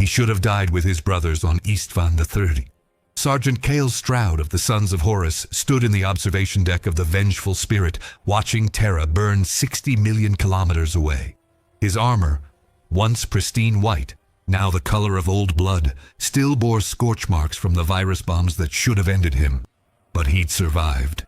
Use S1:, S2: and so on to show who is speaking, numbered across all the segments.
S1: He should have died with his brothers on Istvan III. Sergeant Cale Stroud of the Sons of Horus stood in the observation deck of the Vengeful Spirit, watching Terra burn 60 million kilometers away. His armor, once pristine white, now the color of old blood, still bore scorch marks from the virus bombs that should have ended him. But he'd survived.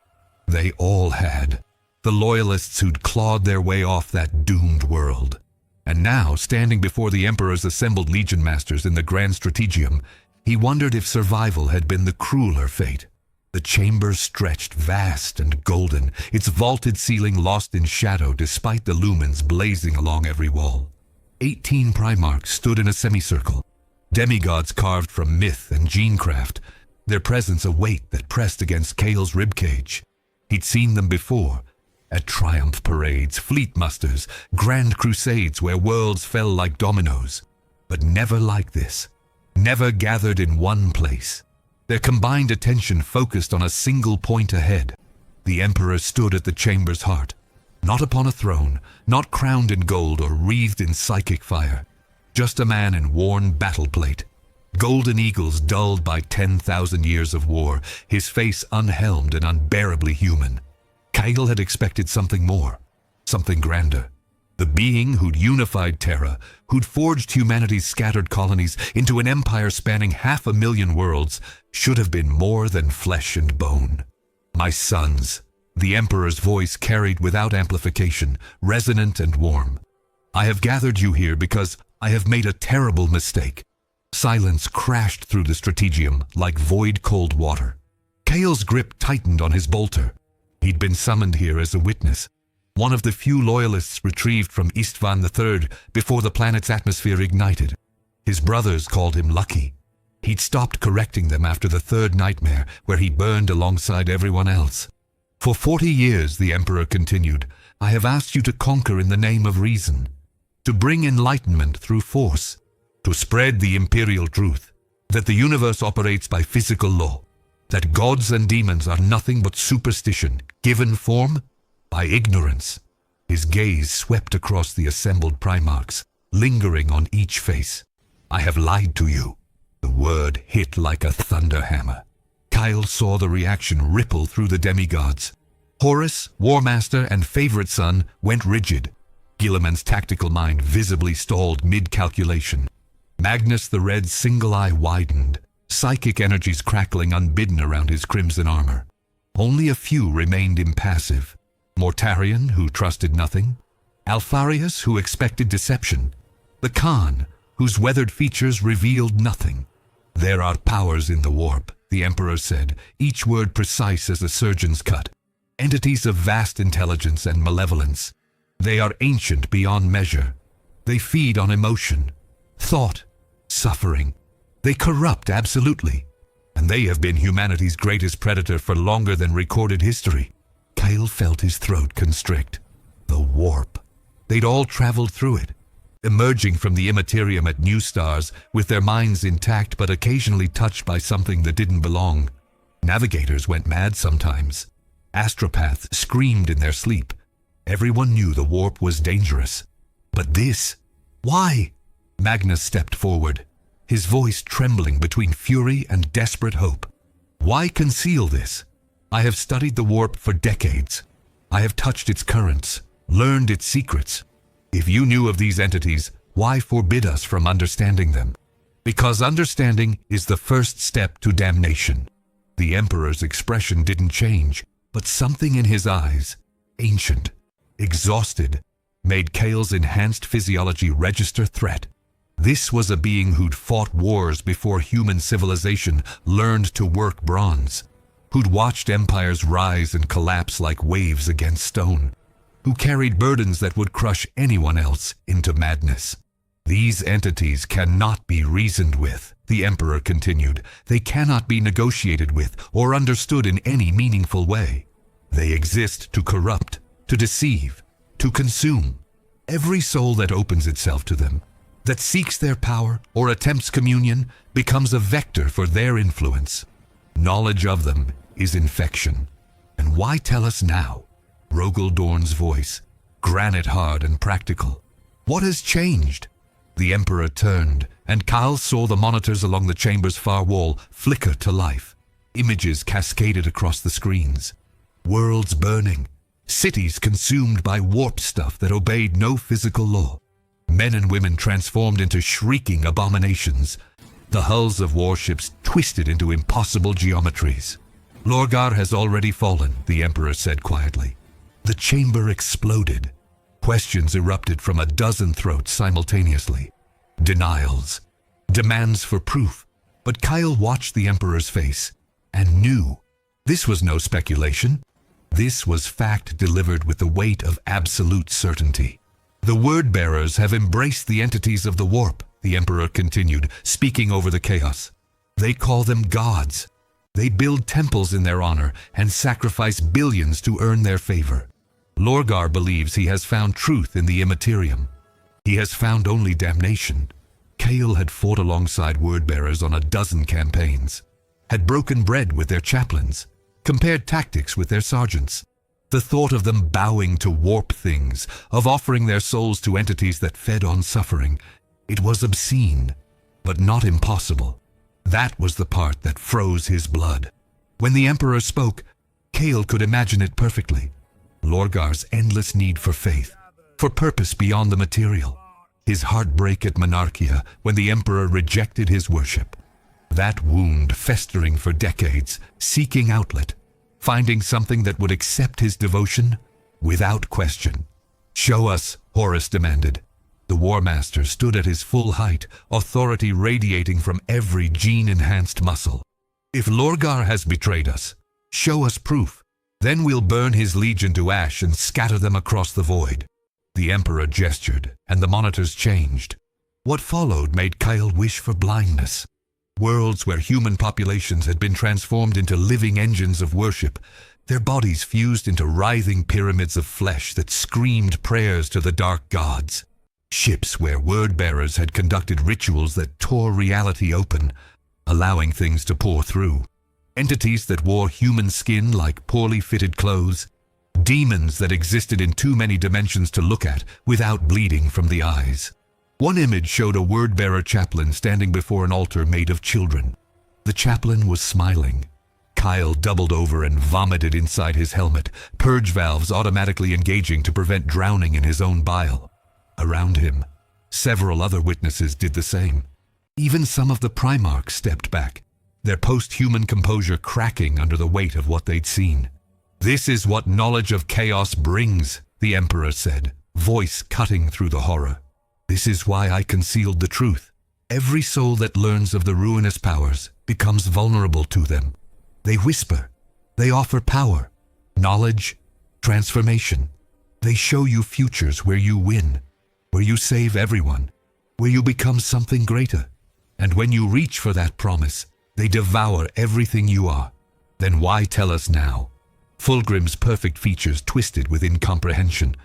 S1: They all had. The loyalists who'd clawed their way off that doomed world. And now, standing before the Emperor's assembled legion masters in the Grand Strategium, he wondered if survival had been the crueler fate. The chamber stretched vast and golden, its vaulted ceiling lost in shadow despite the lumens blazing along every wall. 18 Primarchs stood in a semicircle, demigods carved from myth and genecraft, their presence a weight that pressed against Cale's ribcage. He'd seen them before, at triumph parades, fleet musters, grand crusades where worlds fell like dominoes, but never like this, never gathered in one place. Their combined attention focused on a single point ahead. The Emperor stood at the chamber's heart, not upon a throne, not crowned in gold or wreathed in psychic fire, just a man in worn battle plate, golden eagles dulled by 10,000 years of war, his face unhelmed and unbearably human. Cale had expected something more, something grander. The being who'd unified Terra, who'd forged humanity's scattered colonies into an empire spanning 500,000 worlds, should have been more than flesh and bone. My sons, the Emperor's voice carried without amplification, resonant and warm. I have gathered you here because I have made a terrible mistake. Silence crashed through the strategium like void cold water. Cale's grip tightened on his bolter. He'd been summoned here as a witness, one of the few loyalists retrieved from Istvan III before the planet's atmosphere ignited. His brothers called him lucky. He'd stopped correcting them after the third nightmare, where he burned alongside everyone else. For 40 years, the Emperor continued, I have asked you to conquer in the name of reason, to bring enlightenment through force, to spread the imperial truth, that the universe operates by physical law, that gods and demons are nothing but superstition, given form by ignorance. His gaze swept across the assembled Primarchs, lingering on each face. I have lied to you. The word hit like a thunder hammer. Cale saw the reaction ripple through the demigods. Horus, War Master, and favorite son went rigid. Guilliman's tactical mind visibly stalled mid-calculation. Magnus the Red's single eye widened, psychic energies crackling unbidden around his crimson armor. Only a few remained impassive. Mortarion, who trusted nothing. Alfarius, who expected deception. The Khan, whose weathered features revealed nothing. There are powers in the warp, the Emperor said, each word precise as a surgeon's cut. Entities of vast intelligence and malevolence. They are ancient beyond measure. They feed on emotion, thought, suffering. They corrupt absolutely, and they have been humanity's greatest predator for longer than recorded history. Cale felt his throat constrict. The warp. They'd all traveled through it, emerging from the immaterium at new stars with their minds intact but occasionally touched by something that didn't belong. Navigators went mad sometimes. Astropaths screamed in their sleep. Everyone knew the warp was dangerous. But this? Why? Magnus stepped forward, his voice trembling between fury and desperate hope. Why conceal this? I have studied the warp for decades. I have touched its currents, learned its secrets. If you knew of these entities, why forbid us from understanding them? Because understanding is the first step to damnation. The Emperor's expression didn't change, but something in his eyes, ancient, exhausted, made Cale's enhanced physiology register threat. This was a being who'd fought wars before human civilization learned to work bronze, who'd watched empires rise and collapse like waves against stone, who carried burdens that would crush anyone else into madness. These entities cannot be reasoned with, the Emperor continued. They cannot be negotiated with or understood in any meaningful way. They exist to corrupt, to deceive, to consume. Every soul that opens itself to them, that seeks their power or attempts communion, becomes a vector for their influence. Knowledge of them is infection. And why tell us now? Rogel Dorn's voice, granite hard and practical. What has changed? The Emperor turned, and Kyle saw the monitors along the chamber's far wall flicker to life. Images cascaded across the screens. Worlds burning. Cities consumed by warp stuff that obeyed no physical law. Men and women transformed into shrieking abominations. The hulls of warships twisted into impossible geometries. Lorgar has already fallen, the Emperor said quietly. The chamber exploded. Questions erupted from a dozen throats simultaneously. Denials. Demands for proof. But Kyle watched the Emperor's face and knew this was no speculation. This was fact delivered with the weight of absolute certainty. The word-bearers have embraced the entities of the warp, the Emperor continued, speaking over the chaos. They call them gods. They build temples in their honor and sacrifice billions to earn their favor. Lorgar believes he has found truth in the imperium. He has found only damnation. Kale had fought alongside word-bearers on a dozen campaigns, had broken bread with their chaplains, compared tactics with their sergeants. The thought of them bowing to warp things, of offering their souls to entities that fed on suffering, it was obscene, but not impossible. That was the part that froze his blood. When the Emperor spoke, Kale could imagine it perfectly. Lorgar's endless need for faith, for purpose beyond the material. His heartbreak at Monarchia when the Emperor rejected his worship. That wound festering for decades, seeking outlet, finding something that would accept his devotion without question. Show us, Horus demanded. The War Master stood at his full height, authority radiating from every gene-enhanced muscle. If Lorgar has betrayed us, show us proof. Then we'll burn his legion to ash and scatter them across the void. The Emperor gestured, and the monitors changed. What followed made Kyle wish for blindness. Worlds where human populations had been transformed into living engines of worship, their bodies fused into writhing pyramids of flesh that screamed prayers to the dark gods. Ships where word-bearers had conducted rituals that tore reality open, allowing things to pour through. Entities that wore human skin like poorly fitted clothes. Demons that existed in too many dimensions to look at without bleeding from the eyes. One image showed a word-bearer chaplain standing before an altar made of children. The chaplain was smiling. Kyle doubled over and vomited inside his helmet, purge valves automatically engaging to prevent drowning in his own bile. Around him, several other witnesses did the same. Even some of the Primarchs stepped back, their post-human composure cracking under the weight of what they'd seen. This is what knowledge of chaos brings, the Emperor said, voice cutting through the horror. This is why I concealed the truth. Every soul that learns of the ruinous powers becomes vulnerable to them. They whisper. They offer power, knowledge, transformation. They show you futures where you win, where you save everyone, where you become something greater. And when you reach for that promise, they devour everything you are. Then why tell us now? Fulgrim's perfect features twisted with incomprehension.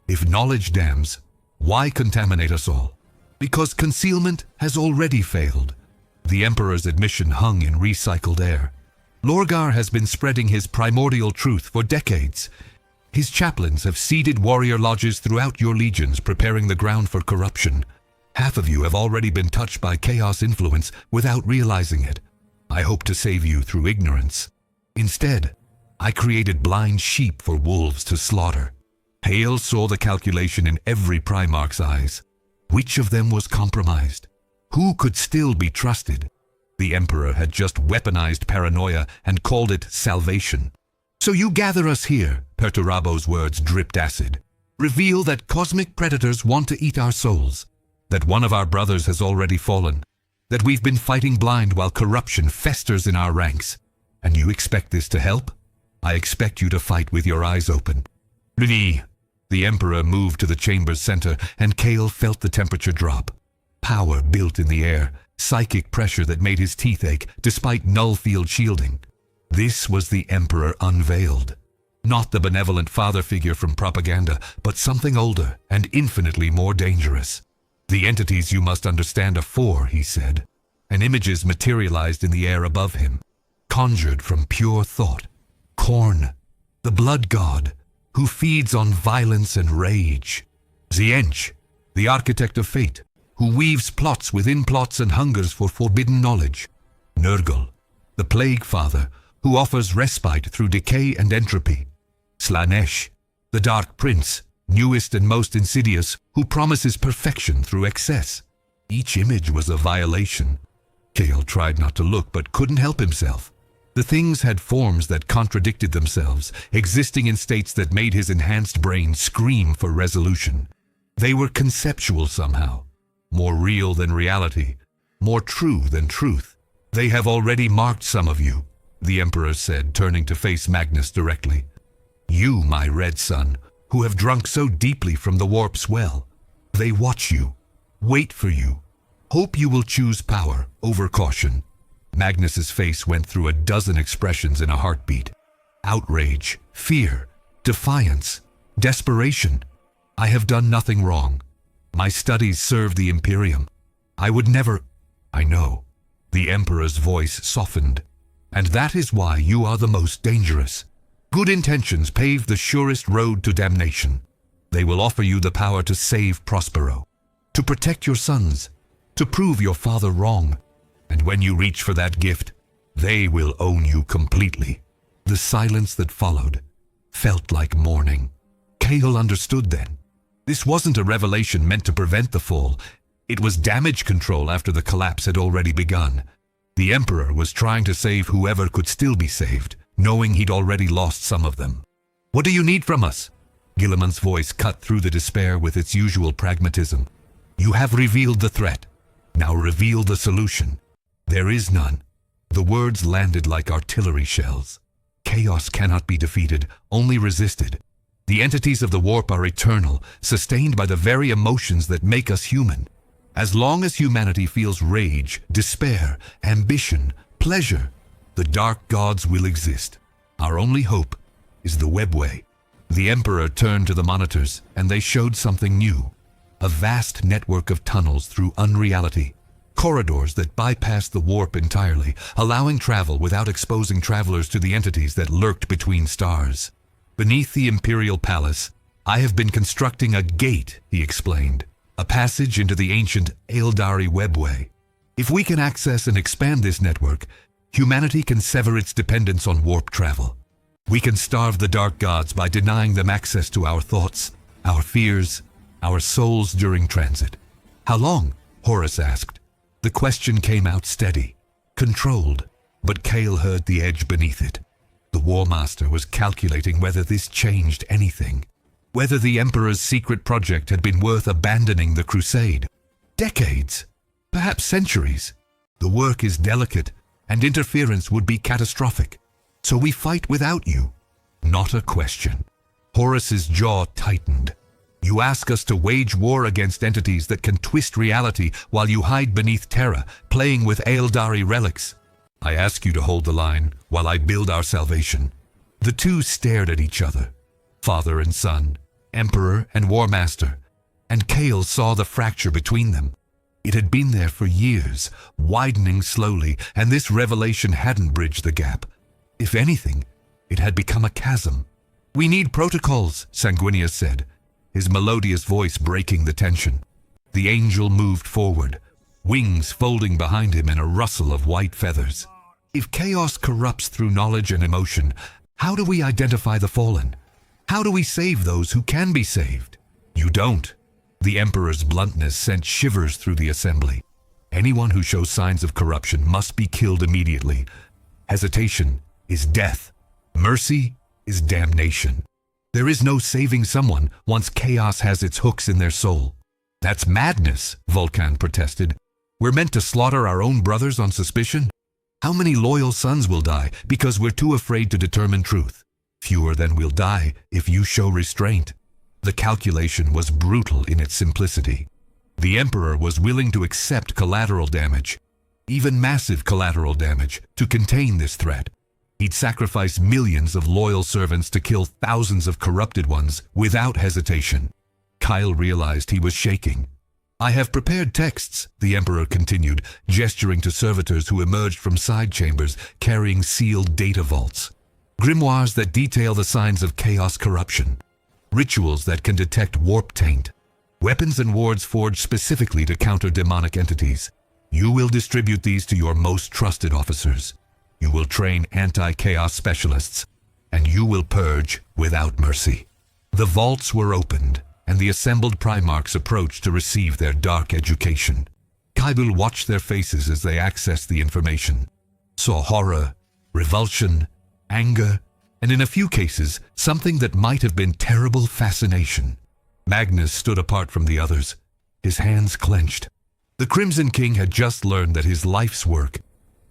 S1: If knowledge damns, why contaminate us all? Because concealment has already failed. The Emperor's admission hung in recycled air. Lorgar has been spreading his primordial truth for decades. His chaplains have seeded warrior lodges throughout your legions, preparing the ground for corruption. Half of you have already been touched by chaos influence without realizing it. I hope to save you through ignorance. Instead, I created blind sheep for wolves to slaughter. Hale saw the calculation in every Primarch's eyes. Which of them was compromised? Who could still be trusted? The Emperor had just weaponized paranoia and called it salvation. So you gather us here, Perturabo's words dripped acid. Reveal that cosmic predators want to eat our souls. That one of our brothers has already fallen. That we've been fighting blind while corruption festers in our ranks. And you expect this to help? I expect you to fight with your eyes open. Really? The Emperor moved to the chamber's center, and Kale felt the temperature drop. Power built in the air, psychic pressure that made his teeth ache despite null field shielding. This was the Emperor unveiled. Not the benevolent father figure from propaganda, but something older and infinitely more dangerous. The entities you must understand are four, he said, and images materialized in the air above him, conjured from pure thought. Korn, the blood god, who feeds on violence and rage. Ziench, the architect of fate, who weaves plots within plots and hungers for forbidden knowledge. Nurgle, the Plague Father, who offers respite through decay and entropy. Slanesh, the Dark Prince, newest and most insidious, who promises perfection through excess. Each image was a violation. Kale tried not to look but couldn't help himself. The things had forms that contradicted themselves, existing in states that made his enhanced brain scream for resolution. They were conceptual somehow, more real than reality, more true than truth. They have already marked some of you, the Emperor said, turning to face Magnus directly. You, my red son, who have drunk so deeply from the warp's well. They watch you, wait for you, hope you will choose power over caution. Magnus's face went through a dozen expressions in a heartbeat. Outrage, fear, defiance, desperation. I have done nothing wrong. My studies serve the Imperium. I would never... I know. The Emperor's voice softened. And that is why you are the most dangerous. Good intentions pave the surest road to damnation. They will offer you the power to save Prospero, to protect your sons, to prove your father wrong. And when you reach for that gift, they will own you completely. The silence that followed felt like mourning. Cale understood then. This wasn't a revelation meant to prevent the fall. It was damage control after the collapse had already begun. The Emperor was trying to save whoever could still be saved, knowing he'd already lost some of them. What do you need from us? Guilliman's voice cut through the despair with its usual pragmatism. You have revealed the threat. Now reveal the solution. There is none. The words landed like artillery shells. Chaos cannot be defeated, only resisted. The entities of the warp are eternal, sustained by the very emotions that make us human. As long as humanity feels rage, despair, ambition, pleasure, the dark gods will exist. Our only hope is the webway. The Emperor turned to the monitors, and they showed something new. A vast network of tunnels through unreality. Corridors that bypassed the warp entirely, allowing travel without exposing travelers to the entities that lurked between stars. Beneath the Imperial Palace, I have been constructing a gate, he explained. A passage into the ancient Aeldari webway. If we can access and expand this network, humanity can sever its dependence on warp travel. We can starve the dark gods by denying them access to our thoughts, our fears, our souls during transit. How long? Horus asked. The question came out steady, controlled, but Cale heard the edge beneath it. The War Master was calculating whether this changed anything, whether the Emperor's secret project had been worth abandoning the crusade. Decades, perhaps centuries. The work is delicate, and interference would be catastrophic. So we fight without you. Not a question. Horus's jaw tightened. You ask us to wage war against entities that can twist reality while you hide beneath terror, playing with Aeldari relics. I ask you to hold the line while I build our salvation. The two stared at each other, father and son, Emperor and War Master, and Cale saw the fracture between them. It had been there for years, widening slowly, and this revelation hadn't bridged the gap. If anything, it had become a chasm. We need protocols, Sanguinius said, his melodious voice breaking the tension. The angel moved forward, wings folding behind him in a rustle of white feathers. If chaos corrupts through knowledge and emotion, how do we identify the fallen? How do we save those who can be saved? You don't. The Emperor's bluntness sent shivers through the assembly. Anyone who shows signs of corruption must be killed immediately. Hesitation is death. Mercy is damnation. There is no saving someone once chaos has its hooks in their soul. That's madness, Vulcan protested. We're meant to slaughter our own brothers on suspicion? How many loyal sons will die because we're too afraid to determine truth? Fewer than will die if you show restraint. The calculation was brutal in its simplicity. The Emperor was willing to accept collateral damage, even massive collateral damage, to contain this threat. He'd sacrifice millions of loyal servants to kill thousands of corrupted ones without hesitation. Kyle realized he was shaking. I have prepared texts, the Emperor continued, gesturing to servitors who emerged from side chambers carrying sealed data vaults. Grimoires that detail the signs of chaos corruption. Rituals that can detect warp taint. weapons and wards forged specifically to counter demonic entities. You will distribute these to your most trusted officers. You will train anti-chaos specialists, and you will purge without mercy. The vaults were opened, and the assembled Primarchs approached to receive their dark education. Kybul watched their faces as they accessed the information, saw horror, revulsion, anger, and in a few cases, something that might have been terrible fascination. Magnus stood apart from the others, his hands clenched. The Crimson King had just learned that his life's work,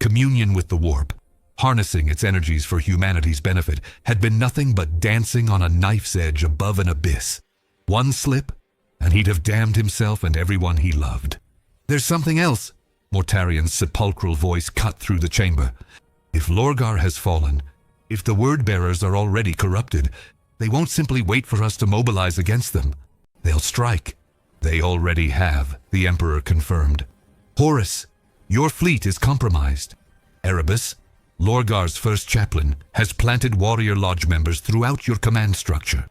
S1: communion with the warp, harnessing its energies for humanity's benefit, had been nothing but dancing on a knife's edge above an abyss. One slip, and he'd have damned himself and everyone he loved. "There's something else," Mortarian's sepulchral voice cut through the chamber. "If Lorgar has fallen, if the word-bearers are already corrupted, they won't simply wait for us to mobilize against them. They'll strike." "They already have," the Emperor confirmed. "Horus, your fleet is compromised. Erebus, Lorgar's first chaplain, has planted warrior lodge members throughout your command structure.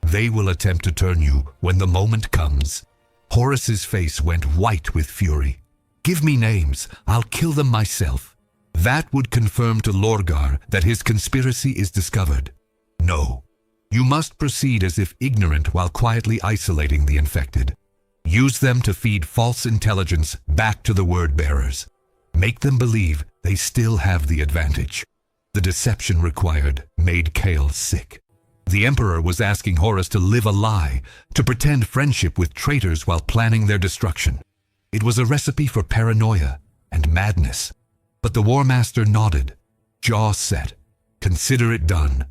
S1: They will attempt to turn you when the moment comes." Horus's face went white with fury. "Give me names. I'll kill them myself." That would confirm to Lorgar that his conspiracy is discovered. "No. You must proceed as if ignorant while quietly isolating the infected. Use them to feed false intelligence back to the word-bearers. Make them believe they still have the advantage." The deception required made Kale sick. The Emperor was asking Horus to live a lie, to pretend friendship with traitors while planning their destruction. It was a recipe for paranoia and madness. But the War Master nodded, jaw set. "Consider it done."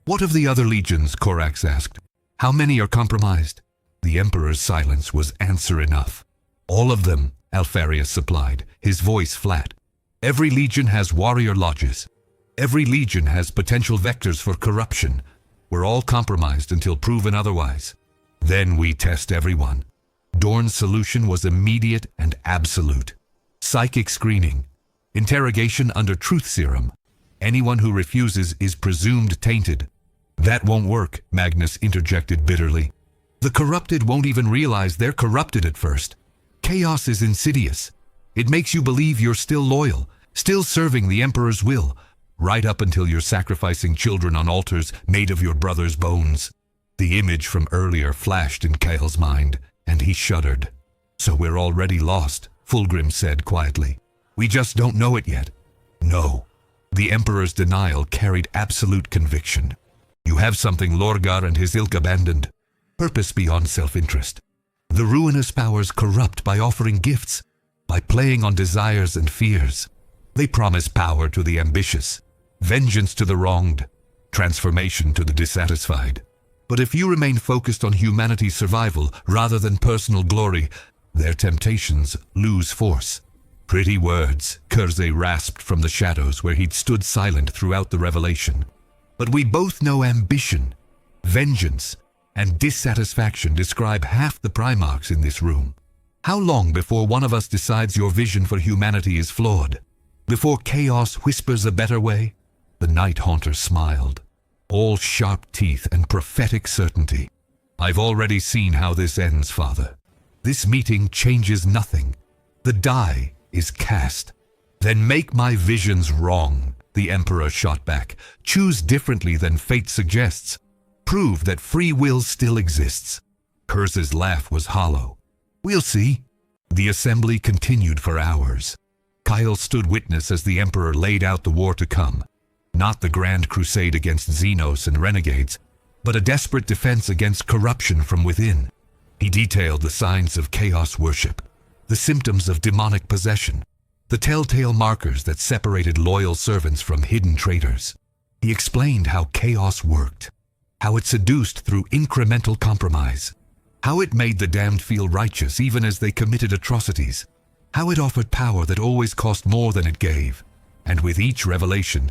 S1: "What of the other legions?" Korax asked. "How many are compromised?" The Emperor's silence was answer enough. "All of them," Alfarius supplied, his voice flat. "Every legion has warrior lodges. Every legion has potential vectors for corruption. We're all compromised until proven otherwise. Then we test everyone." Dorn's solution was immediate and absolute. Psychic screening. Interrogation under truth serum. Anyone who refuses is presumed tainted. "That won't work," Magnus interjected bitterly. "The corrupted won't even realize they're corrupted at first. Chaos is insidious. It makes you believe you're still loyal, still serving the Emperor's will, right up until you're sacrificing children on altars made of your brother's bones." The image from earlier flashed in Kale's mind, and he shuddered. "So we're already lost," Fulgrim said quietly. "We just don't know it yet." "No." The Emperor's denial carried absolute conviction. "You have something Lorgar and his ilk abandoned. Purpose beyond self-interest. The ruinous powers corrupt by offering gifts, by playing on desires and fears. They promise power to the ambitious, vengeance to the wronged, transformation to the dissatisfied. But if you remain focused on humanity's survival rather than personal glory, their temptations lose force." "Pretty words," Kurze rasped from the shadows where he'd stood silent throughout the revelation. "But we both know ambition, vengeance, and dissatisfaction describe half the Primarchs in this room. How long before one of us decides your vision for humanity is flawed? Before chaos whispers a better way?" The Night Haunter smiled, all sharp teeth and prophetic certainty. "I've already seen how this ends, Father. This meeting changes nothing. The die is cast." "Then make my visions wrong," the Emperor shot back. "Choose differently than fate suggests. Prove that free will still exists." Kurze's laugh was hollow. "We'll see." The assembly continued for hours. Kyle stood witness as the Emperor laid out the war to come. Not the grand crusade against Xenos and renegades, but a desperate defense against corruption from within. He detailed the signs of chaos worship, the symptoms of demonic possession, the telltale markers that separated loyal servants from hidden traitors. He explained how chaos worked, how it seduced through incremental compromise, how it made the damned feel righteous even as they committed atrocities, how it offered power that always cost more than it gave. And with each revelation,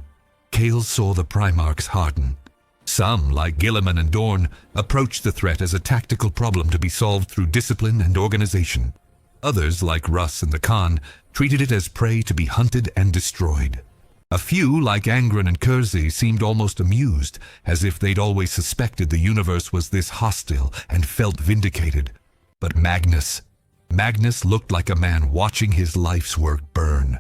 S1: Kale saw the Primarchs harden. Some, like Gilliman and Dorn, approached the threat as a tactical problem to be solved through discipline and organization. Others, like Russ and the Khan, treated it as prey to be hunted and destroyed. A few, like Angren and Kurze, seemed almost amused, as if they'd always suspected the universe was this hostile and felt vindicated. But Magnus looked like a man watching his life's work burn.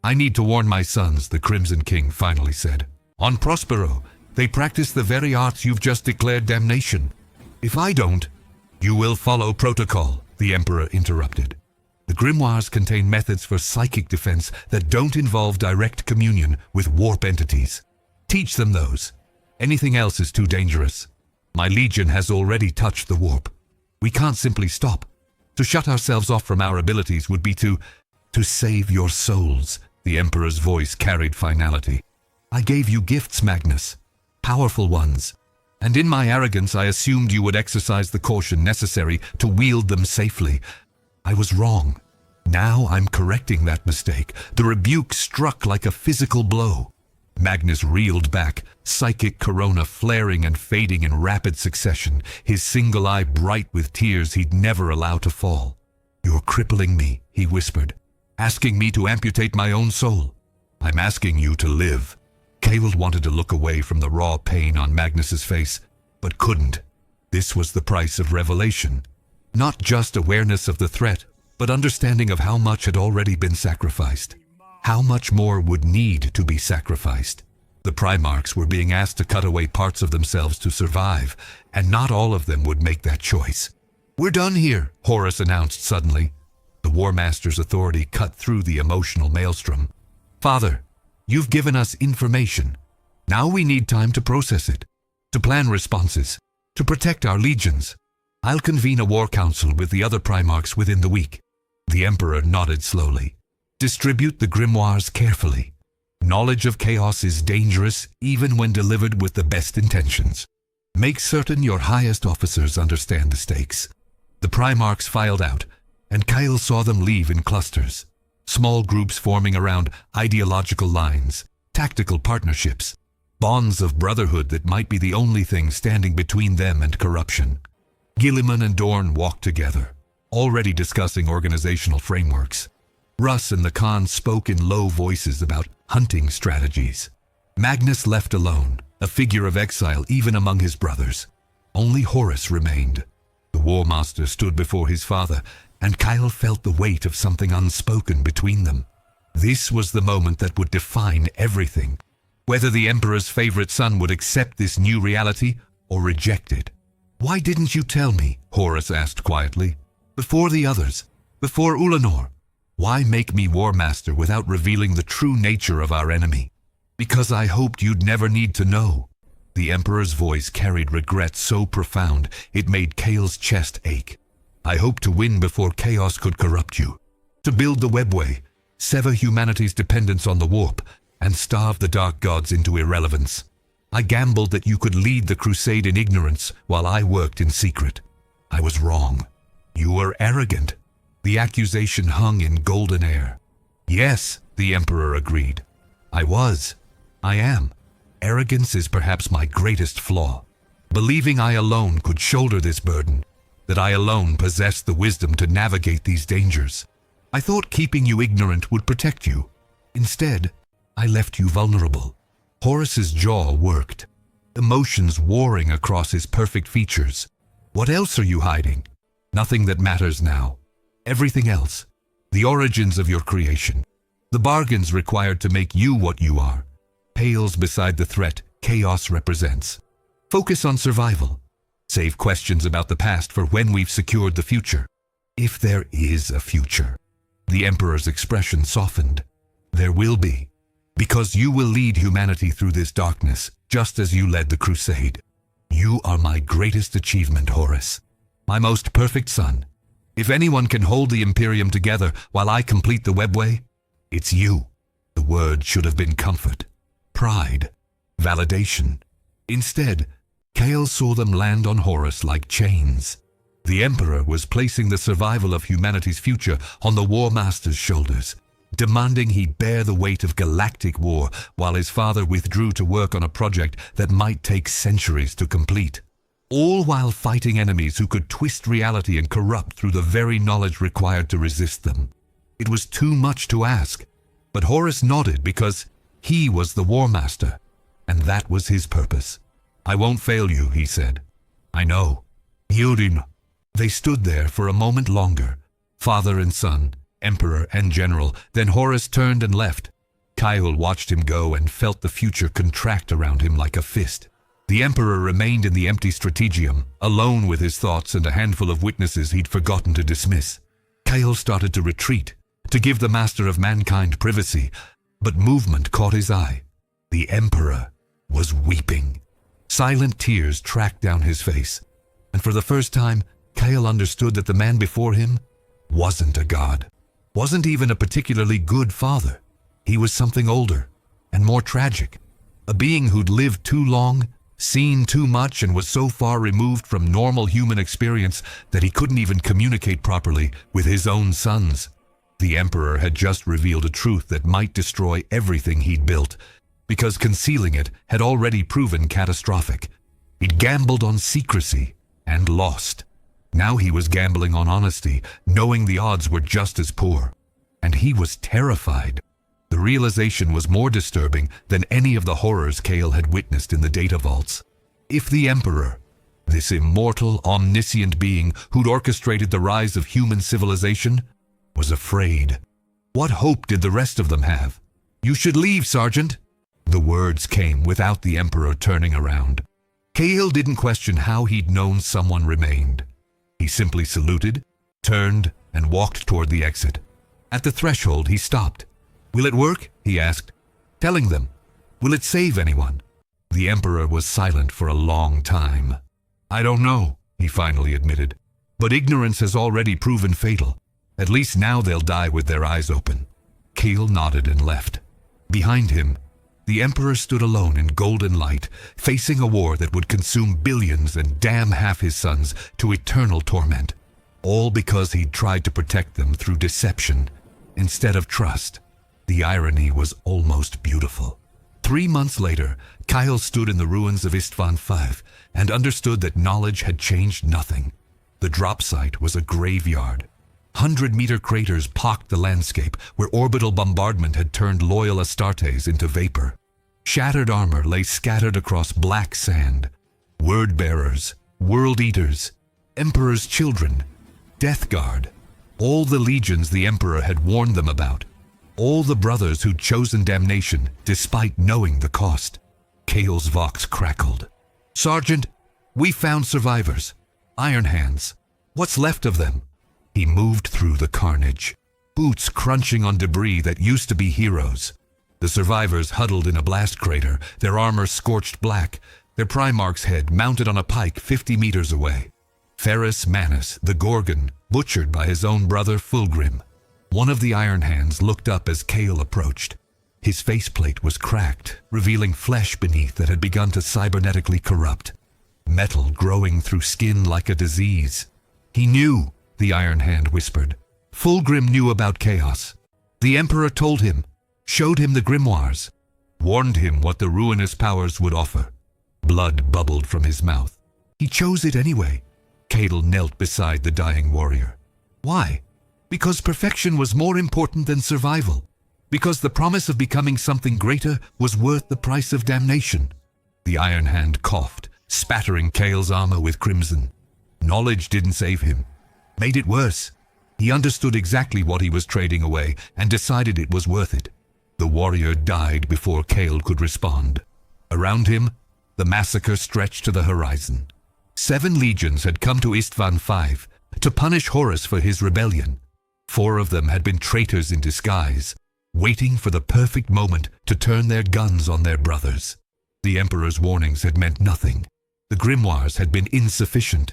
S1: "I need to warn my sons," the Crimson King finally said. "On Prospero, they practice the very arts you've just declared damnation. If I don't—" "You will follow protocol," the Emperor interrupted. "The grimoires contain methods for psychic defense that don't involve direct communion with warp entities. Teach them those. Anything else is too dangerous. My legion has already touched the warp. We can't simply stop. To shut ourselves off from our abilities would be to save your souls." The Emperor's voice carried finality. "I gave you gifts, Magnus. Powerful ones. And in my arrogance, I assumed you would exercise the caution necessary to wield them safely. I was wrong. Now I'm correcting that mistake." The rebuke struck like a physical blow. Magnus reeled back, psychic corona flaring and fading in rapid succession, his single eye bright with tears he'd never allow to fall. "You're crippling me," he whispered, "asking me to amputate my own soul. I'm asking you to live." Cale wanted to look away from the raw pain on Magnus's face, but couldn't. This was the price of revelation. Not just awareness of the threat, but understanding of how much had already been sacrificed. How much more would need to be sacrificed? The Primarchs were being asked to cut away parts of themselves to survive, and not all of them would make that choice. "We're done here," Horus announced suddenly. The War Master's authority cut through the emotional maelstrom. "Father, you've given us information. Now we need time to process it, to plan responses, to protect our legions. I'll convene a war council with the other Primarchs within the week." The Emperor nodded slowly. "Distribute the grimoires carefully. Knowledge of chaos is dangerous even when delivered with the best intentions. Make certain your highest officers understand the stakes." The Primarchs filed out, and Kyle saw them leave in clusters. Small groups forming around ideological lines, tactical partnerships, bonds of brotherhood that might be the only thing standing between them and corruption. Gilliman and Dorn walked together, already discussing organizational frameworks. Russ and the Khan spoke in low voices about hunting strategies. Magnus left alone, a figure of exile even among his brothers. Only Horus remained. The War Master stood before his father, and Kyle felt the weight of something unspoken between them. This was the moment that would define everything. Whether the Emperor's favorite son would accept this new reality or reject it. "Why didn't you tell me?" Horus asked quietly. "Before the others, before Ulanor. Why make me War Master without revealing the true nature of our enemy?" "Because I hoped you'd never need to know." The Emperor's voice carried regret so profound it made Kale's chest ache. "I hoped to win before chaos could corrupt you. To build the webway, sever humanity's dependence on the warp, and starve the dark gods into irrelevance. I gambled that you could lead the crusade in ignorance while I worked in secret. I was wrong. You were arrogant." The accusation hung in golden air. "Yes," the Emperor agreed. "I was. I am. Arrogance is perhaps my greatest flaw. Believing I alone could shoulder this burden, that I alone possessed the wisdom to navigate these dangers. I thought keeping you ignorant would protect you. Instead, I left you vulnerable." Horus's jaw worked, emotions warring across his perfect features. "What else are you hiding?" "Nothing that matters now. Everything else. The origins of your creation. The bargains required to make you what you are. Pales beside the threat chaos represents. Focus on survival. Save questions about the past for when we've secured the future. If there is a future." The Emperor's expression softened. "There will be. Because you will lead humanity through this darkness, just as you led the crusade. You are my greatest achievement, Horus. My most perfect son. If anyone can hold the Imperium together while I complete the webway, it's you." The word should have been comfort, pride, validation. Instead, Kale saw them land on Horus like chains. The Emperor was placing the survival of humanity's future on the War Master's shoulders, demanding he bear the weight of galactic war while his father withdrew to work on a project that might take centuries to complete. All while fighting enemies who could twist reality and corrupt through the very knowledge required to resist them. It was too much to ask, but Horus nodded because he was the War Master, and that was his purpose. "I won't fail you," he said. "I know." "Yurin," They stood there for a moment longer, father and son, emperor and general. Then Horus turned and left. Kyle watched him go and felt the future contract around him like a fist. The emperor remained in the empty strategium, alone with his thoughts and a handful of witnesses he'd forgotten to dismiss. Kyle started to retreat, to give the master of mankind privacy, but movement caught his eye. The emperor was weeping. Silent tears tracked down his face, and for the first time, Kyle understood that the man before him wasn't a god, wasn't even a particularly good father. He was something older and more tragic, a being who'd lived too long, seen too much, and was so far removed from normal human experience that he couldn't even communicate properly with his own sons. The emperor had just revealed a truth that might destroy everything he'd built, because concealing it had already proven catastrophic. He'd gambled on secrecy and lost. Now he was gambling on honesty, knowing the odds were just as poor. And he was terrified. The realization was more disturbing than any of the horrors Kale had witnessed in the data vaults. If the Emperor, this immortal, omniscient being who'd orchestrated the rise of human civilization, was afraid, what hope did the rest of them have? "You should leave, Sergeant." The words came without the Emperor turning around. Kale didn't question how he'd known someone remained. He simply saluted, turned, and walked toward the exit. At the threshold, he stopped. "Will it work?" he asked. "Telling them. Will it save anyone?" The Emperor was silent for a long time. "I don't know," he finally admitted. "But ignorance has already proven fatal. At least now they'll die with their eyes open." Kale nodded and left. Behind him, the Emperor stood alone in golden light, facing a war that would consume billions and damn half his sons to eternal torment. All because he'd tried to protect them through deception instead of trust. The irony was almost beautiful. 3 months later, Kyle stood in the ruins of Istvan V and understood that knowledge had changed nothing. The drop site was a graveyard. 100-meter craters pocked the landscape where orbital bombardment had turned loyal astartes into vapor. Shattered armor lay scattered across black sand. Word-bearers, world-eaters, Emperor's children, Death Guard, all the legions the Emperor had warned them about. All the brothers who'd chosen damnation despite knowing the cost. Kale's vox crackled. "Sergeant, we found survivors. Iron Hands. What's left of them?" He moved through the carnage, boots crunching on debris that used to be heroes. The survivors huddled in a blast crater, their armor scorched black, their Primarch's head mounted on a pike 50 meters away. Ferrus Manus, the Gorgon, butchered by his own brother Fulgrim. One of the Iron Hands looked up as Kale approached. His faceplate was cracked, revealing flesh beneath that had begun to cybernetically corrupt. Metal growing through skin like a disease. "He knew," the Iron Hand whispered. "Fulgrim knew about chaos. The Emperor told him, showed him the grimoires, warned him what the ruinous powers would offer." Blood bubbled from his mouth. "He chose it anyway." Kale knelt beside the dying warrior. "Why? Because perfection was more important than survival. Because the promise of becoming something greater was worth the price of damnation." The Iron Hand coughed, spattering Kale's armor with crimson. Knowledge didn't save him. Made it worse. He understood exactly what he was trading away and decided it was worth it. The warrior died before Kale could respond. Around him, the massacre stretched to the horizon. 7 legions had come to Istvan V to punish Horus for his rebellion. 4 of them had been traitors in disguise, waiting for the perfect moment to turn their guns on their brothers. The Emperor's warnings had meant nothing. The grimoires had been insufficient.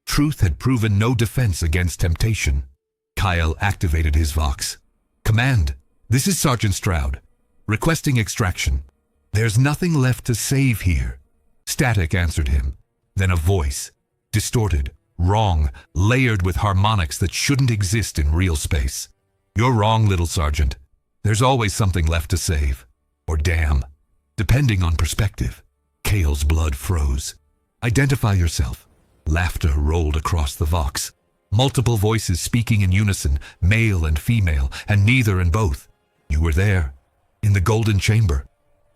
S1: Truth had proven no defense against temptation. Kyle activated his vox. "Command, this is Sergeant Stroud. Requesting extraction. There's nothing left to save here." Static answered him. Then a voice, distorted, wrong, layered with harmonics that shouldn't exist in real space. "You're wrong, little sergeant. There's always something left to save. Or damn. Depending on perspective." Kale's blood froze. "Identify yourself." Laughter rolled across the vox. Multiple voices speaking in unison, male and female, and neither and both. "You were there, in the golden chamber.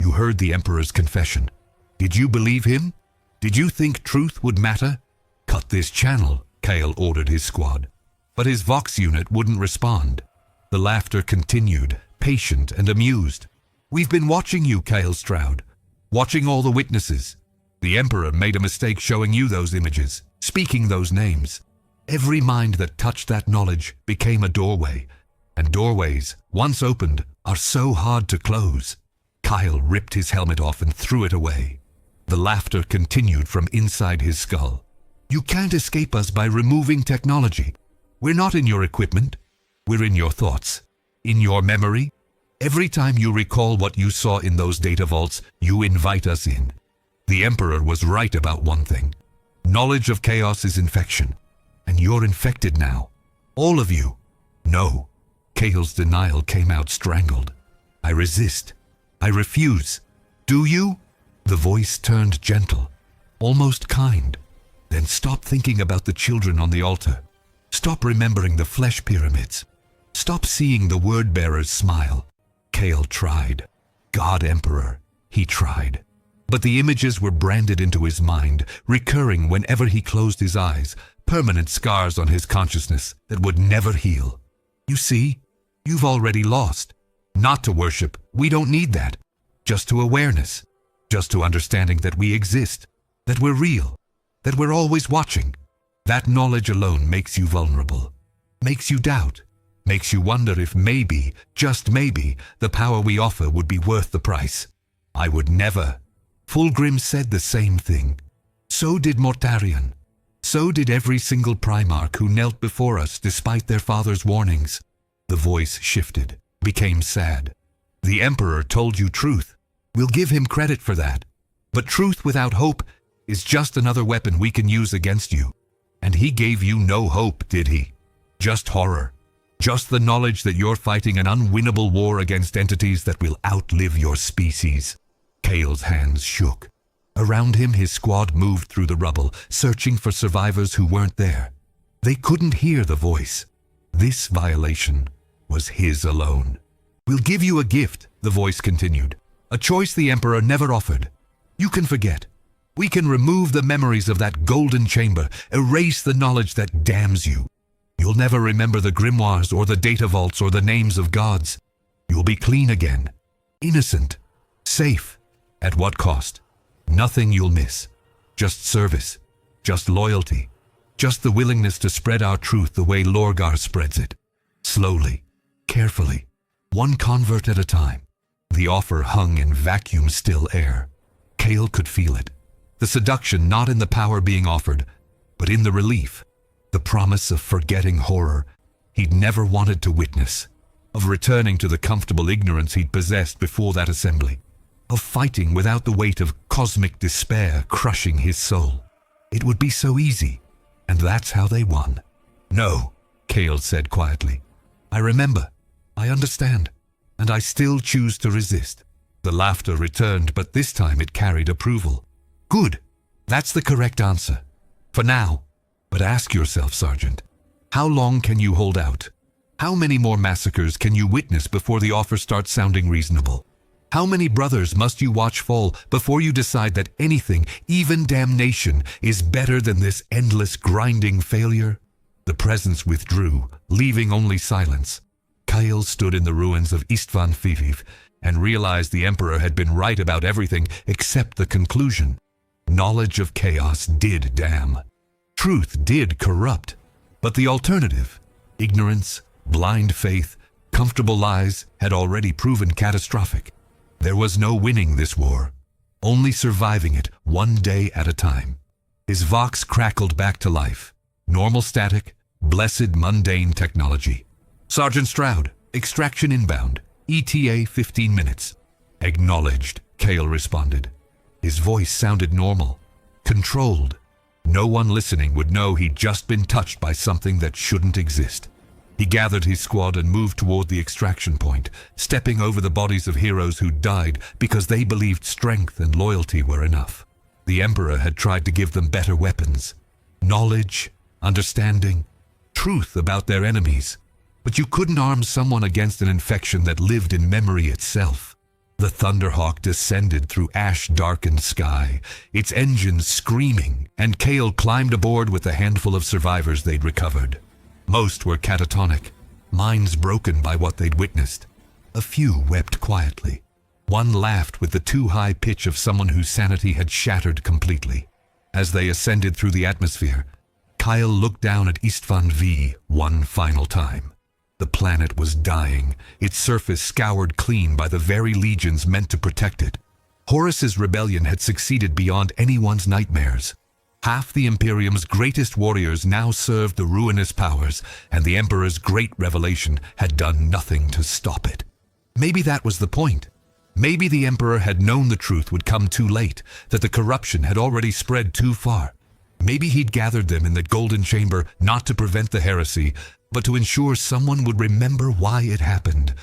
S1: You heard the Emperor's confession. Did you believe him? Did you think truth would matter? Cut this channel, Kale ordered his squad. But his Vox unit wouldn't respond. The laughter continued, patient and amused. "We've been watching you, Kale Stroud. Watching all the witnesses. The Emperor made a mistake showing you those images, speaking those names. Every mind that touched that knowledge became a doorway, and doorways, once opened, are so hard to close." Kyle ripped his helmet off and threw it away. The laughter continued from inside his skull. "You can't escape us by removing technology. We're not in your equipment. We're in your thoughts, in your memory. Every time you recall what you saw in those data vaults, you invite us in." The Emperor was right about one thing. Knowledge of chaos is infection, and you're infected now. All of you. "No." Kale's denial came out strangled. "I resist. I refuse." "Do you?" The voice turned gentle, almost kind. "Then stop thinking about the children on the altar. Stop remembering the flesh pyramids. Stop seeing the word-bearers smile." Kale tried. God Emperor, he tried. But the images were branded into his mind, recurring whenever he closed his eyes, permanent scars on his consciousness that would never heal. "You see, you've already lost. Not to worship, we don't need that. Just to awareness. Just to understanding that we exist, that we're real, that we're always watching. That knowledge alone makes you vulnerable, makes you doubt, makes you wonder if maybe, just maybe, the power we offer would be worth the price. I would never." Fulgrim said the same thing. So did Mortarion. So did every single Primarch who knelt before us despite their father's warnings. The voice shifted, became sad. "The Emperor told you truth. We'll give him credit for that. But truth without hope is just another weapon we can use against you. And he gave you no hope, did he? Just horror. Just the knowledge that you're fighting an unwinnable war against entities that will outlive your species." Kale's hands shook. Around him, his squad moved through the rubble, searching for survivors who weren't there. They couldn't hear the voice. This violation was his alone. "We'll give you a gift," the voice continued. "A choice the Emperor never offered. You can forget. We can remove the memories of that golden chamber, erase the knowledge that damns you. You'll never remember the grimoires or the data vaults or the names of gods. You'll be clean again, innocent, safe. At what cost? Nothing you'll miss. Just service, just loyalty, just the willingness to spread our truth the way Lorgar spreads it. Slowly, carefully, one convert at a time." The offer hung in vacuum-still air. Kale could feel it. The seduction not in the power being offered, but in the relief, the promise of forgetting horror he'd never wanted to witness, of returning to the comfortable ignorance he'd possessed before that assembly, of fighting without the weight of cosmic despair crushing his soul. It would be so easy, and that's how they won. "No," Kale said quietly. "I remember, I understand, and I still choose to resist." The laughter returned, but this time it carried approval. "Good. That's the correct answer. For now. But ask yourself, Sergeant, how long can you hold out? How many more massacres can you witness before the offer starts sounding reasonable? How many brothers must you watch fall before you decide that anything, even damnation, is better than this endless grinding failure?" The presence withdrew, leaving only silence. Kyle stood in the ruins of Istvan Fiviv and realized the Emperor had been right about everything except the conclusion. Knowledge of chaos did damn. Truth did corrupt. But the alternative, ignorance, blind faith, comfortable lies, had already proven catastrophic. There was no winning this war, only surviving it one day at a time. His Vox crackled back to life. Normal static, blessed mundane technology. "Sergeant Stroud, extraction inbound. ETA 15 minutes. "Acknowledged," Kale responded. His voice sounded normal, controlled. No one listening would know he'd just been touched by something that shouldn't exist. He gathered his squad and moved toward the extraction point, stepping over the bodies of heroes who'd died because they believed strength and loyalty were enough. The Emperor had tried to give them better weapons, knowledge, understanding, truth about their enemies. But you couldn't arm someone against an infection that lived in memory itself. The Thunderhawk descended through ash-darkened sky, its engines screaming, and Kale climbed aboard with the handful of survivors they'd recovered. Most were catatonic, minds broken by what they'd witnessed. A few wept quietly. One laughed with the too high pitch of someone whose sanity had shattered completely. As they ascended through the atmosphere, Kyle looked down at Istvan V one final time. The planet was dying, its surface scoured clean by the very legions meant to protect it. Horus's rebellion had succeeded beyond anyone's nightmares. Half the Imperium's greatest warriors now served the ruinous powers, and the Emperor's great revelation had done nothing to stop it. Maybe that was the point. Maybe the Emperor had known the truth would come too late, that the corruption had already spread too far. Maybe he'd gathered them in the Golden Chamber not to prevent the heresy, but to ensure someone would remember why it happened.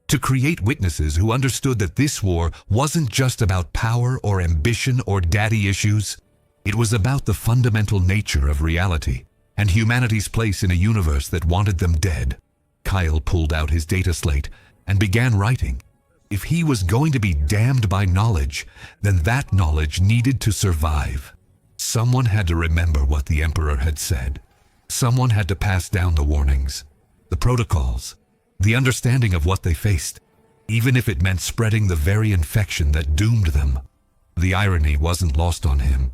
S1: To create witnesses who understood that this war wasn't just about power or ambition or daddy issues. It was about the fundamental nature of reality and humanity's place in a universe that wanted them dead. Kyle pulled out his data slate and began writing. If he was going to be damned by knowledge, then that knowledge needed to survive. Someone had to remember what the Emperor had said. Someone had to pass down the warnings, the protocols, the understanding of what they faced, even if it meant spreading the very infection that doomed them. The irony wasn't lost on him.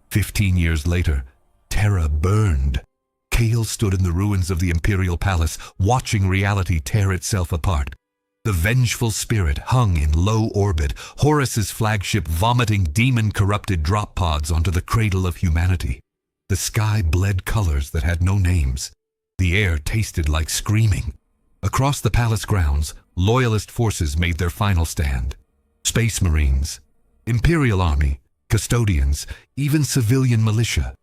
S1: 15 years later, Terra burned. Kale stood in the ruins of the Imperial Palace, watching reality tear itself apart. The vengeful spirit hung in low orbit, Horus's flagship vomiting demon-corrupted drop pods onto the cradle of humanity. The sky bled colors that had no names. The air tasted like screaming. Across the palace grounds, loyalist forces made their final stand. Space Marines, Imperial Army, custodians, even civilian militia.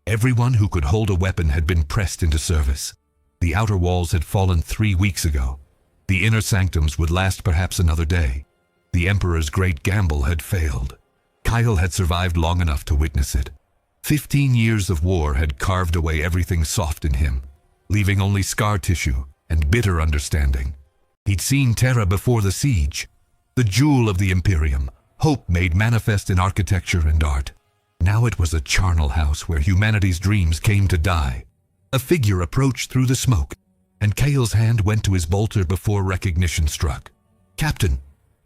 S1: Everyone who could hold a weapon had been pressed into service. The outer walls had fallen 3 weeks ago. The inner sanctums would last perhaps another day. The Emperor's great gamble had failed. Kyle had survived long enough to witness it. 15 years of war had carved away everything soft in him, leaving only scar tissue and bitter understanding. He'd seen Terra before the siege, the jewel of the Imperium, hope made manifest in architecture and art. Now it was a charnel house where humanity's dreams came to die. A figure approached through the smoke, and Kale's hand went to his bolter before recognition struck. Captain.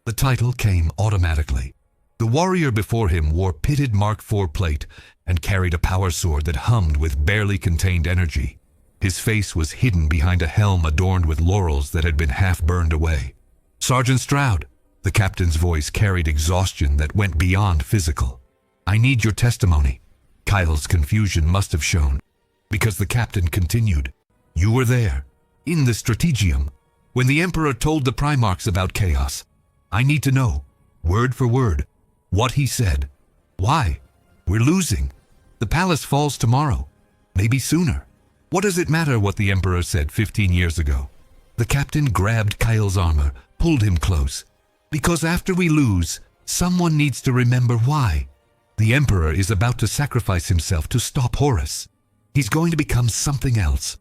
S1: The title came automatically. The warrior before him wore pitted Mark IV plate and carried a power sword that hummed with barely contained energy. His face was hidden behind a helm adorned with laurels that had been half burned away. Sergeant Stroud. The captain's voice carried exhaustion that went beyond physical. I need your testimony. Kyle's confusion must have shown, because the captain continued. You were there, in the Strategium, when the Emperor told the Primarchs about chaos. I need to know, word for word, what he said. Why? We're losing. The palace falls tomorrow, maybe sooner. What does it matter what the Emperor said 15 years ago? The captain grabbed Kyle's armor, pulled him close. Because after we lose, someone needs to remember why. The Emperor is about to sacrifice himself to stop Horus. He's going to become something else.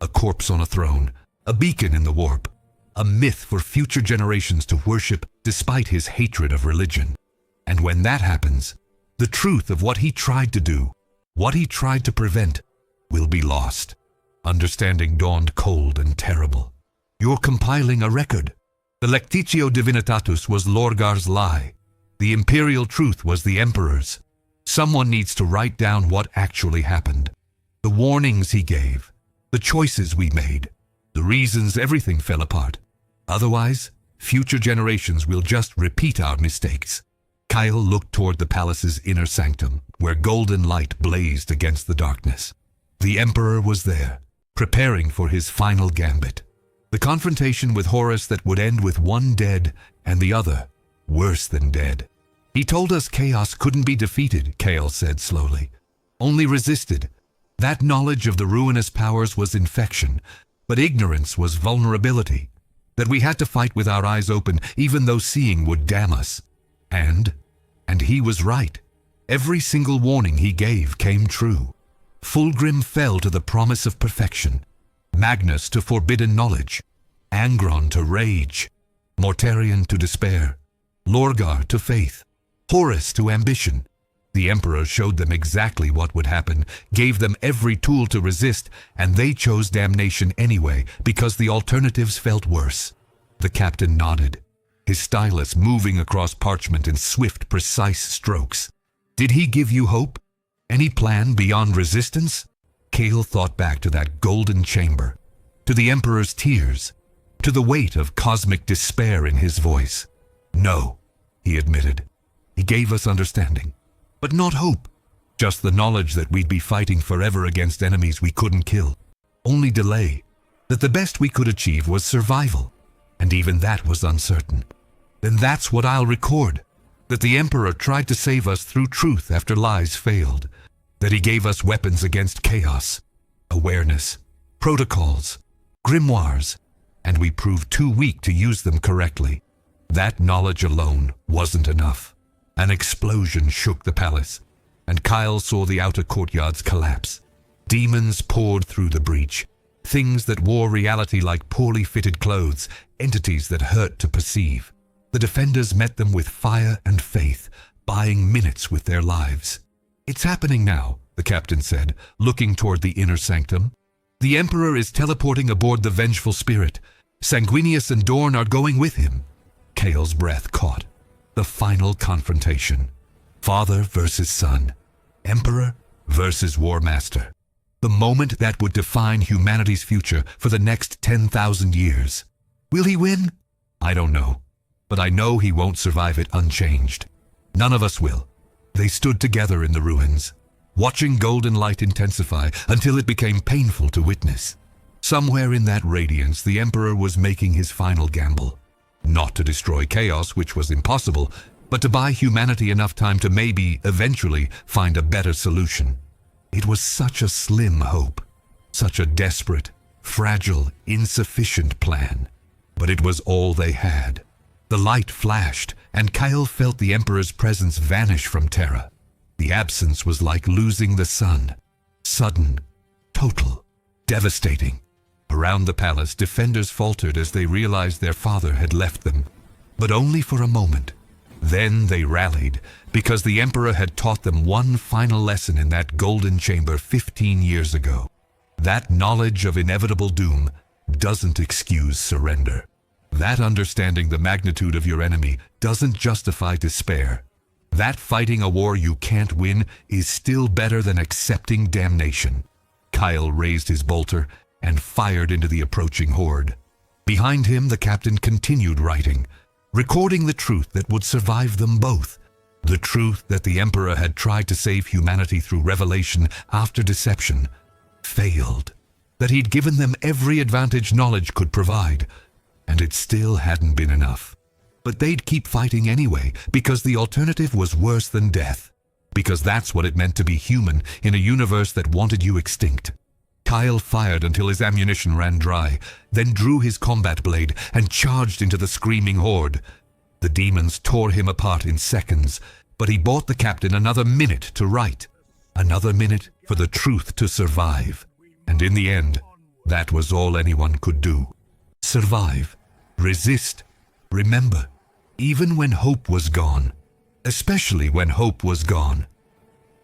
S1: A corpse on a throne, a beacon in the warp, a myth for future generations to worship despite his hatred of religion. And when that happens, the truth of what he tried to do, what he tried to prevent, will be lost. Understanding dawned cold and terrible. You're compiling a record. The Lectitio Divinitatus was Lorgar's lie. The imperial truth was the Emperor's. Someone needs to write down what actually happened. The warnings he gave, the choices we made, the reasons everything fell apart. Otherwise, future generations will just repeat our mistakes. Kyle looked toward the palace's inner sanctum, where golden light blazed against the darkness. The Emperor was there, preparing for his final gambit. The confrontation with Horus that would end with one dead and the other worse than dead. He told us chaos couldn't be defeated, Kale said slowly. Only resisted. That knowledge of the ruinous powers was infection, but ignorance was vulnerability. That we had to fight with our eyes open, even though seeing would damn us. And he was right. Every single warning he gave came true. Fulgrim fell to the promise of perfection. Magnus to forbidden knowledge. Angron to rage. Mortarion to despair. Lorgar to faith, Horus to ambition. The Emperor showed them exactly what would happen, gave them every tool to resist, and they chose damnation anyway because the alternatives felt worse. The captain nodded, his stylus moving across parchment in swift, precise strokes. Did he give you hope? Any plan beyond resistance? Cale thought back to that golden chamber, to the Emperor's tears, to the weight of cosmic despair in his voice. No, he admitted. He gave us understanding. But not hope, just the knowledge that we'd be fighting forever against enemies we couldn't kill. Only delay, that the best we could achieve was survival, and even that was uncertain. Then that's what I'll record, that the Emperor tried to save us through truth after lies failed, that he gave us weapons against chaos, awareness, protocols, grimoires, and we proved too weak to use them correctly. That knowledge alone wasn't enough. An explosion shook the palace, and Kyle saw the outer courtyards collapse. Demons poured through the breach, things that wore reality like poorly fitted clothes, entities that hurt to perceive. The defenders met them with fire and faith, buying minutes with their lives. It's happening now, the captain said, looking toward the inner sanctum. The Emperor is teleporting aboard the vengeful spirit. Sanguinius and Dorn are going with him. Cale's breath caught. The final confrontation. Father versus son. Emperor versus War Master. The moment that would define humanity's future for the next 10,000 years. Will he win? I don't know. But I know he won't survive it unchanged. None of us will. They stood together in the ruins, watching golden light intensify until it became painful to witness. Somewhere in that radiance, the Emperor was making his final gamble. Not to destroy chaos, which was impossible, but to buy humanity enough time to maybe, eventually, find a better solution. It was such a slim hope, such a desperate, fragile, insufficient plan. But it was all they had. The light flashed, and Kyle felt the Emperor's presence vanish from Terra. The absence was like losing the sun. Sudden, total, devastating. Around the palace, defenders faltered as they realized their father had left them, but only for a moment. Then they rallied, because the Emperor had taught them one final lesson in that golden chamber 15 years ago. That knowledge of inevitable doom doesn't excuse surrender. That understanding the magnitude of your enemy doesn't justify despair. That fighting a war you can't win is still better than accepting damnation. Kyle raised his bolter and fired into the approaching horde. Behind him, the captain continued writing, recording the truth that would survive them both. The truth that the Emperor had tried to save humanity through revelation after deception, failed. That he'd given them every advantage knowledge could provide, and it still hadn't been enough. But they'd keep fighting anyway, because the alternative was worse than death. Because that's what it meant to be human in a universe that wanted you extinct. Kyle fired until his ammunition ran dry, then drew his combat blade and charged into the screaming horde. The demons tore him apart in seconds, but he bought the captain another minute to write. Another minute for the truth to survive. And in the end, that was all anyone could do. Survive. Resist. Remember. Even when hope was gone. Especially when hope was gone.